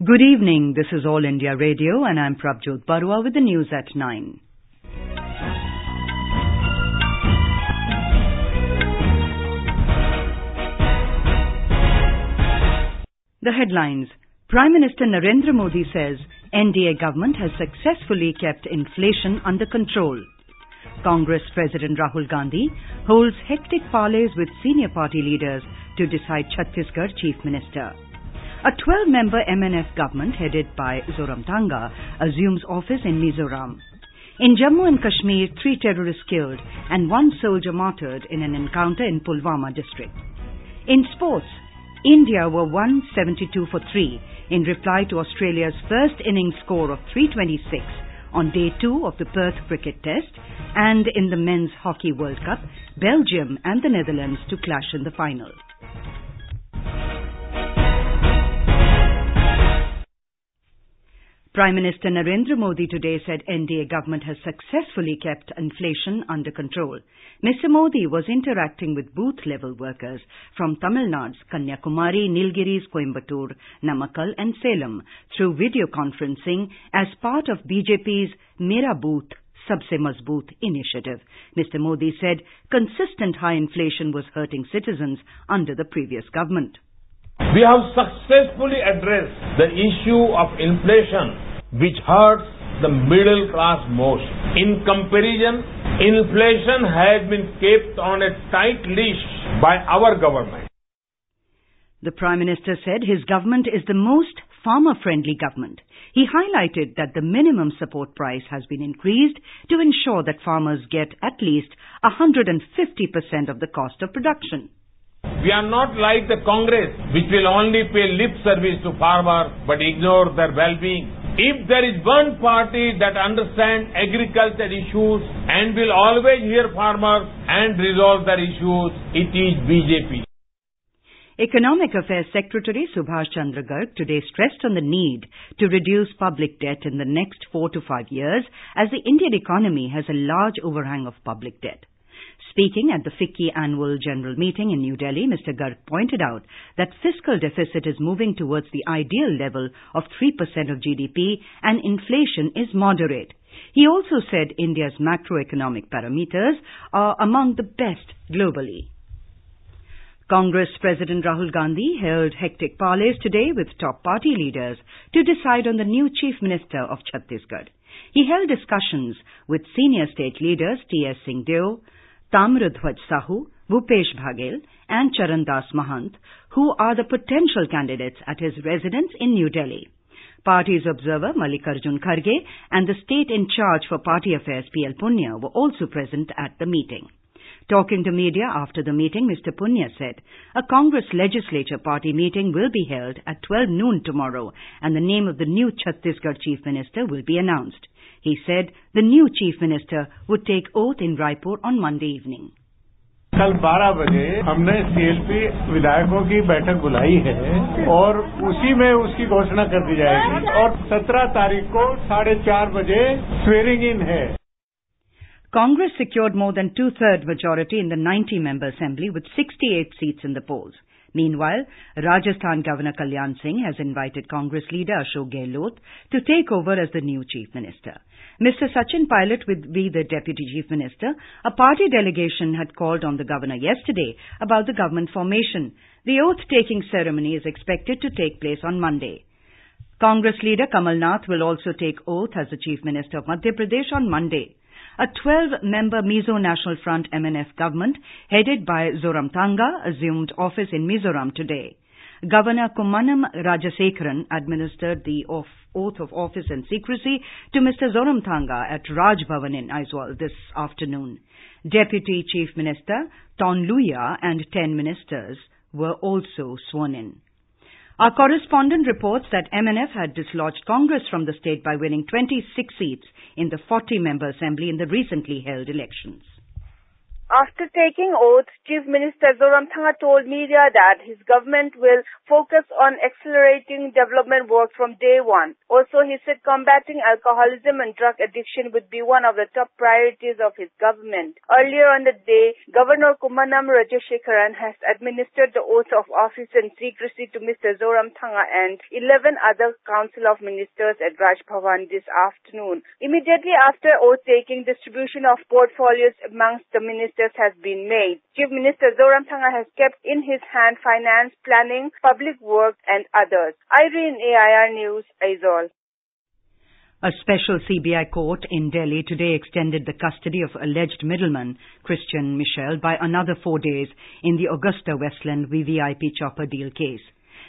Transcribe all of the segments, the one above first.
Good evening, this is All India Radio and I'm Prabjot Barua with the news at 9. The headlines. Prime Minister Narendra Modi says NDA government has successfully kept inflation under control. Congress President Rahul Gandhi holds hectic parleys with senior party leaders to decide Chhattisgarh Chief Minister. A 12-member MNF government headed by Zoramthanga assumes office in Mizoram. In Jammu and Kashmir, 3 terrorists killed and 1 soldier martyred in an encounter in Pulwama district. In sports, India were 172 for 3 in reply to Australia's first innings score of 326 on day 2 of the Perth Cricket Test, and in the Men's Hockey World Cup, Belgium and The Netherlands to clash in the final. Prime Minister Narendra Modi today said NDA government has successfully kept inflation under control. Mr. Modi was interacting with booth-level workers from Tamil Nadu's Kanyakumari, Nilgiris, Coimbatore, Namakkal and Salem through video conferencing as part of BJP's Mera Booth Sabse Mazboot initiative. Mr. Modi said consistent high inflation was hurting citizens under the previous government. We have successfully addressed the issue of inflation, which hurts the middle class most. In comparison, inflation has been kept on a tight leash by our government. The Prime Minister said his government is the most farmer-friendly government. He highlighted that the minimum support price has been increased to ensure that farmers get at least 150% of the cost of production. We are not like the Congress, which will only pay lip service to farmers but ignore their well-being. If there is one party that understands agriculture issues and will always hear farmers and resolve their issues, it is BJP. Economic Affairs Secretary Subhash Chandra Garg today stressed on the need to reduce public debt in the next 4 to 5 years as the Indian economy has a large overhang of public debt. Speaking at the FICCI annual general meeting in New Delhi, Mr. Garg pointed out that fiscal deficit is moving towards the ideal level of 3% of GDP and inflation is moderate. He also said India's macroeconomic parameters are among the best globally. Congress President Rahul Gandhi held hectic parleys today with top party leaders to decide on the new Chief Minister of Chhattisgarh. He held discussions with senior state leaders T.S. Singhdeo, Tamradhwaj Sahu, Bhupesh Baghel and Charandas Mahant, who are the potential candidates at his residence in New Delhi. Party's observer Mallikarjun Kharge and the state in charge for party affairs P.L. Punya were also present at the meeting. Talking to media after the meeting, Mr. Punya said a Congress legislature party meeting will be held at 12 noon tomorrow and the name of the new Chhattisgarh Chief Minister will be announced. He said the new Chief Minister would take oath in Raipur on Monday evening. कल 12 बजे हमने CLP विधायकों की बैठक बुलाई है और उसी में उसकी घोषणा कर दी जाएगी और 17 तारीख को 4:30 बजे swearing in है. Congress secured more than two-thirds majority in the 90-member assembly with 68 seats in the polls. Meanwhile, Rajasthan Governor Kalyan Singh has invited Congress leader Ashok Gehlot to take over as the new Chief Minister. Mr. Sachin Pilot will be the Deputy Chief Minister. A party delegation had called on the governor yesterday about the government formation. The oath-taking ceremony is expected to take place on Monday. Congress leader Kamal Nath will also take oath as the Chief Minister of Madhya Pradesh on Monday. A 12-member Mizo National Front MNF government headed by Zoramthanga assumed office in Mizoram today. Governor Kummanam Rajasekaran administered the oath of office in secrecy to Mr. Zoramthanga at Raj Bhavan in Aizawl this afternoon. Deputy Chief Minister Ton Luya and 10 ministers were also sworn in. Our correspondent reports that MNF had dislodged Congress from the state by winning 26 seats in the 40-member assembly in the recently held elections. After taking oath, Chief Minister Zoramthanga told media that his government will focus on accelerating development work from day one. Also, he said combating alcoholism and drug addiction would be one of the top priorities of his government. Earlier on the day, Governor Kummanam Rajashekharan has administered the oath of office in secrecy to Mr. Zoramthanga and 11 other Council of Ministers at Raj Bhavan this afternoon. Immediately after oath-taking, distribution of portfolios amongst the ministers has been made. Chief Minister Zoramthanga has kept in his hand finance, planning, public work and others. Irene, AIR News, Aizawl. A special CBI court in Delhi today extended the custody of alleged middleman Christian Michel by another 4 days in the Augusta Westland VVIP chopper deal case.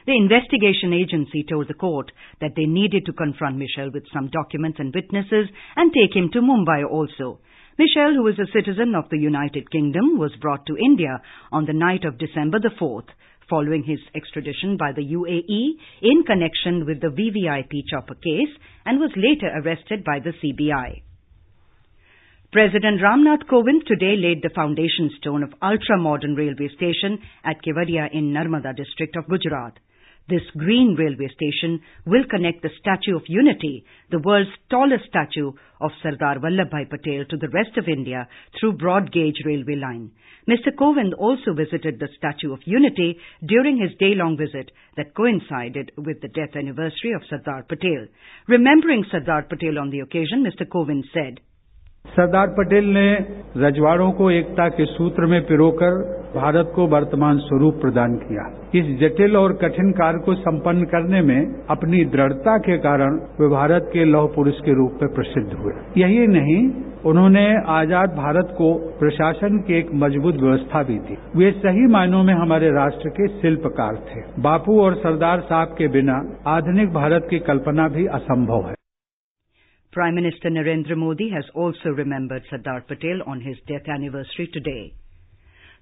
The investigation agency told the court that they needed to confront Michel with some documents and witnesses and take him to Mumbai also. Michel, who is a citizen of the United Kingdom, was brought to India on the night of December the 4th, following his extradition by the UAE in connection with the VVIP chopper case, and was later arrested by the CBI. President Ramnath Kovind today laid the foundation stone of ultra-modern railway station at Kevadia in Narmada district of Gujarat. This green railway station will connect the Statue of Unity, the world's tallest statue of Sardar Vallabhbhai Patel, to the rest of India through broad-gauge railway line. Mr. Kovind also visited the Statue of Unity during his day-long visit that coincided with the death anniversary of Sardar Patel. Remembering Sardar Patel on the occasion, Mr. Kovind said, Sardar Patel ने रजवाड़ों को एकता के सूत्र में पिरोकर भारत को वर्तमान स्वरूप प्रदान किया। इस जटिल और कठिन कार्य को संपन्न करने में अपनी दृढ़ता के कारण वे भारत के लौह पुरुष के रूप में प्रसिद्ध हुए। यही नहीं, उन्होंने आजाद भारत को प्रशासन की एक मजबूत व्यवस्था भी दी। वे सही मायनों में हमारे राष्ट्र के शिल्पकार थे। बापू और सरदार साहब के बिना आधुनिक भारत की कल्पना भी असंभव है। Prime Minister Narendra Modi has also remembered Sardar Patel on his death anniversary today.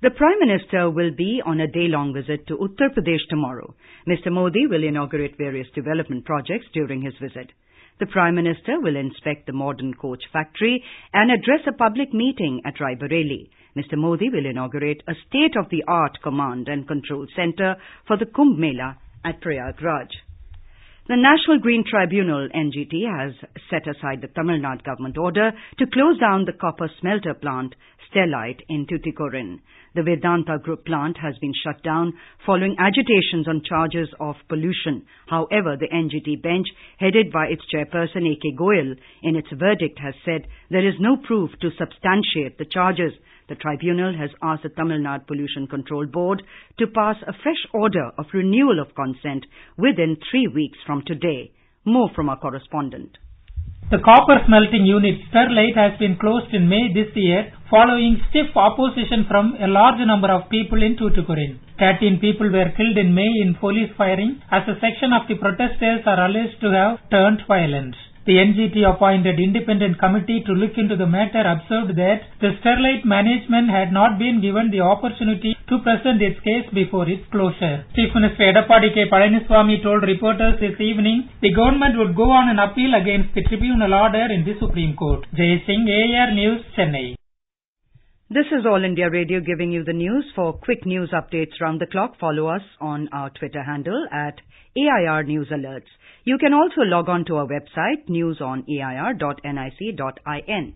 The Prime Minister will be on a day-long visit to Uttar Pradesh tomorrow. Mr. Modi will inaugurate various development projects during his visit. The Prime Minister will inspect the modern coach factory and address a public meeting at Raebareli. Mr. Modi will inaugurate a state-of-the-art command and control center for the Kumbh Mela at Prayagraj. The National Green Tribunal, NGT, has set aside the Tamil Nadu government order to close down the copper smelter plant Sterlite in Tuticorin. The Vedanta Group plant has been shut down following agitations on charges of pollution. However, the NGT bench, headed by its chairperson A.K. Goyal, in its verdict has said there is no proof to substantiate the charges. The tribunal has asked the Tamil Nadu Pollution Control Board to pass a fresh order of renewal of consent within 3 weeks from today. More from our correspondent. The copper smelting unit Sterlite has been closed in May this year following stiff opposition from a large number of people in Tuticorin. 13 people were killed in May in police firing as a section of the protesters are alleged to have turned violent. The NGT appointed independent committee to look into the matter observed that the Sterlite management had not been given the opportunity to present its case before its closure. Chief Minister Edappadi K. Palaniswamy told reporters this evening the government would go on an appeal against the tribunal order in the Supreme Court. Jay Singh, AIR News, Chennai. This is All India Radio giving you the news. For quick news updates round the clock, follow us on our Twitter handle at AIR News Alerts. You can also log on to our website, newsonair.nic.in.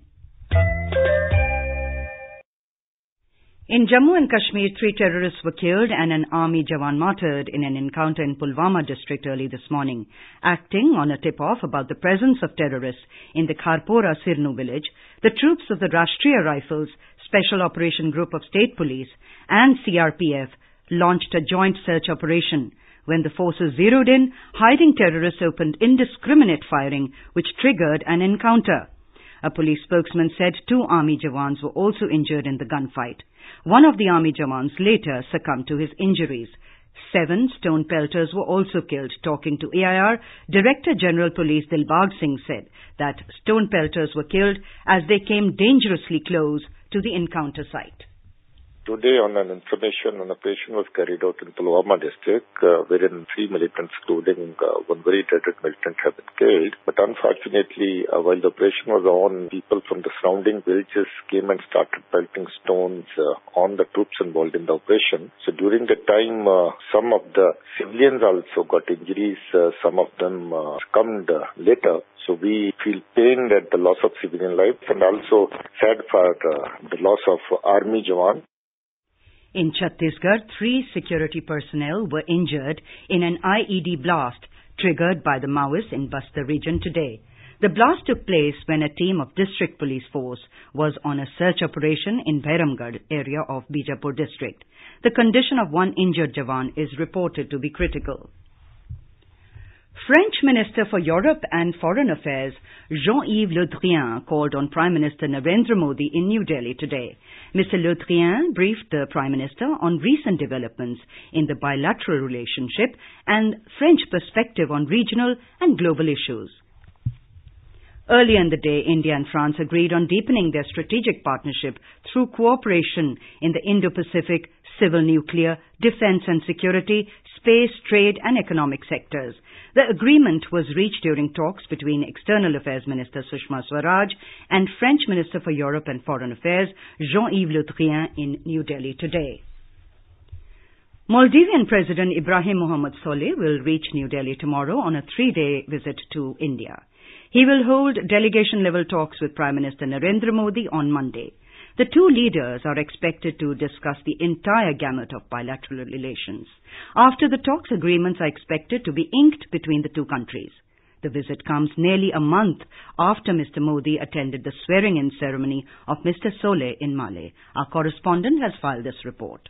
In Jammu and Kashmir, 3 terrorists were killed and an army jawan martyred in an encounter in Pulwama district early this morning. Acting on a tip-off about the presence of terrorists in the Kharpora Sirnu village, the troops of the Rashtriya Rifles Special Operation Group of State Police and CRPF launched a joint search operation. When the forces zeroed in, hiding terrorists opened indiscriminate firing, which triggered an encounter. A police spokesman said 2 army jawans were also injured in the gunfight. One of the army jawans later succumbed to his injuries. 7 stone pelters were also killed. Talking to AIR, Director General Police Dilbag Singh said that stone pelters were killed as they came dangerously close to the encounter site. Today, on an information, an operation was carried out in Pulwama district, wherein 3 militants, including one very dreaded militant, have been killed. But unfortunately, while the operation was on, people from the surrounding villages came and started pelting stones on the troops involved in the operation. So during the time, some of the civilians also got injuries. Some of them succumbed later. So we feel pained at the loss of civilian life and also sad for the loss of army jawan. In Chhattisgarh, 3 security personnel were injured in an IED blast triggered by the Maoists in Bastar region today. The blast took place when a team of district police force was on a search operation in Bhairamgarh area of Bijapur district. The condition of one injured Jawan is reported to be critical. French Minister for Europe and Foreign Affairs Jean-Yves Le Drian called on Prime Minister Narendra Modi in New Delhi today. Mr. Le Drian briefed the Prime Minister on recent developments in the bilateral relationship and French perspective on regional and global issues. Earlier in the day, India and France agreed on deepening their strategic partnership through cooperation in the Indo-Pacific, civil nuclear, defense and security, space, trade and economic sectors. The agreement was reached during talks between External Affairs Minister Sushma Swaraj and French Minister for Europe and Foreign Affairs Jean-Yves Le Drian in New Delhi today. Maldivian President Ibrahim Mohamed Solih will reach New Delhi tomorrow on a 3-day visit to India. He will hold delegation-level talks with Prime Minister Narendra Modi on Monday. The two leaders are expected to discuss the entire gamut of bilateral relations. After the talks, agreements are expected to be inked between the two countries. The visit comes nearly a month after Mr. Modi attended the swearing-in ceremony of Mr. Solih in Malé. Our correspondent has filed this report.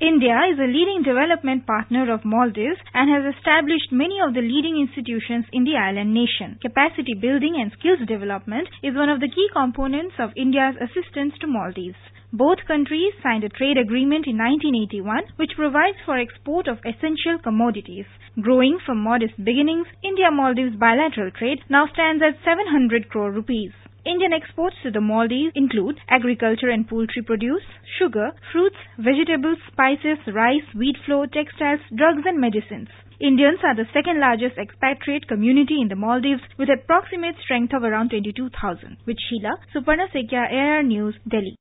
India is a leading development partner of Maldives and has established many of the leading institutions in the island nation. Capacity building and skills development is one of the key components of India's assistance to Maldives. Both countries signed a trade agreement in 1981 which provides for export of essential commodities. Growing from modest beginnings, India-Maldives bilateral trade now stands at 700 crore rupees. Indian exports to the Maldives include agriculture and poultry produce, sugar, fruits, vegetables, spices, rice, wheat flour, textiles, drugs and medicines. Indians are the second largest expatriate community in the Maldives with approximate strength of around 22,000. With Sheila, Suparna Sekya, AR News, Delhi.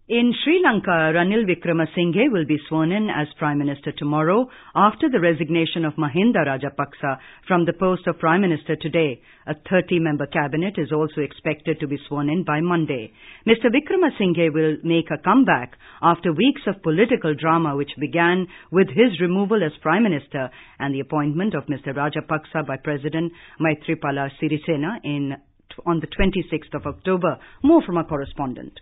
In Sri Lanka, Ranil Wickremesinghe will be sworn in as Prime Minister tomorrow after the resignation of Mahinda Rajapaksa from the post of Prime Minister today. A 30-member cabinet is also expected to be sworn in by Monday. Mr. Wickremesinghe will make a comeback after weeks of political drama which began with his removal as Prime Minister and the appointment of Mr. Rajapaksa by President Maithripala Sirisena on the 26th of October. More from our correspondent.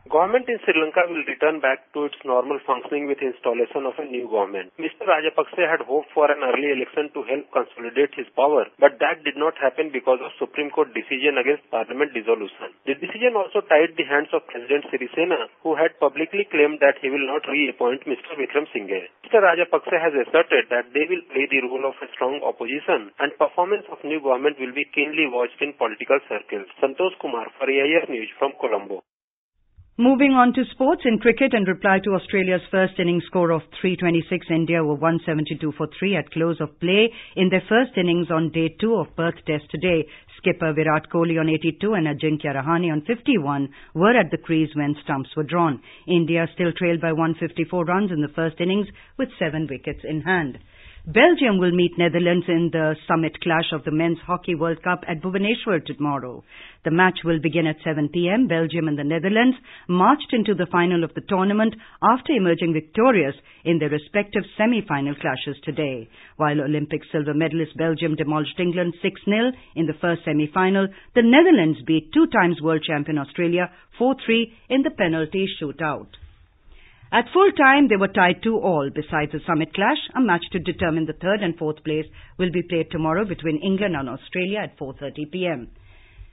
Government in Sri Lanka will return back to its normal functioning with installation of a new government. Mr. Rajapaksa had hoped for an early election to help consolidate his power, but that did not happen because of Supreme Court decision against parliament dissolution. The decision also tied the hands of President Sirisena, who had publicly claimed that he will not reappoint Mr. Wickremesinghe. Mr. Rajapaksa has asserted that they will play the role of a strong opposition and performance of new government will be keenly watched in political circles. Santosh Kumar for AIR News from Colombo. Moving on to sports, in cricket, in reply to Australia's first innings score of 326, India were 172 for 3 at close of play in their first innings on day 2 of Perth Test today. Skipper Virat Kohli on 82 and Ajinkya Rahane on 51 were at the crease when stumps were drawn. India still trailed by 154 runs in the first innings with 7 wickets in hand. Belgium will meet Netherlands in the summit clash of the Men's Hockey World Cup at Bhubaneswar tomorrow. The match will begin at 7 p.m. Belgium and the Netherlands marched into the final of the tournament after emerging victorious in their respective semi-final clashes today. While Olympic silver medalist Belgium demolished England 6-0 in the first semi-final, the Netherlands beat 2 times world champion Australia 4-3 in the penalty shootout. At full time, they were tied 2-2. Besides the summit clash, a match to determine the 3rd and 4th place will be played tomorrow between England and Australia at 4:30 p.m.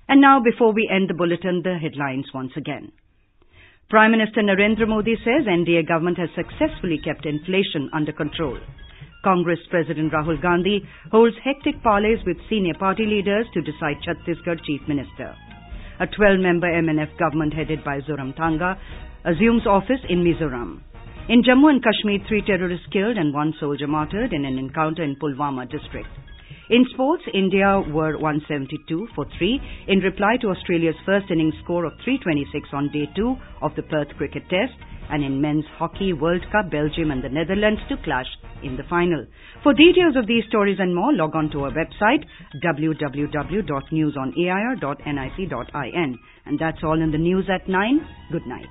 And now, before we end the bulletin, the headlines once again. Prime Minister Narendra Modi says NDA government has successfully kept inflation under control. Congress President Rahul Gandhi holds hectic parleys with senior party leaders to decide Chhattisgarh Chief Minister. A 12-member MNF government headed by Zoramthanga assumes office in Mizoram. In Jammu and Kashmir, 3 terrorists killed and 1 soldier martyred in an encounter in Pulwama district. In sports, India were 172 for 3 in reply to Australia's first innings score of 326 on day 2 of the Perth Cricket Test, and in men's hockey World Cup, Belgium and The Netherlands to clash in the final. For details of these stories and more, log on to our website www.newsonair.nic.in. And that's all in the news at 9. Good night.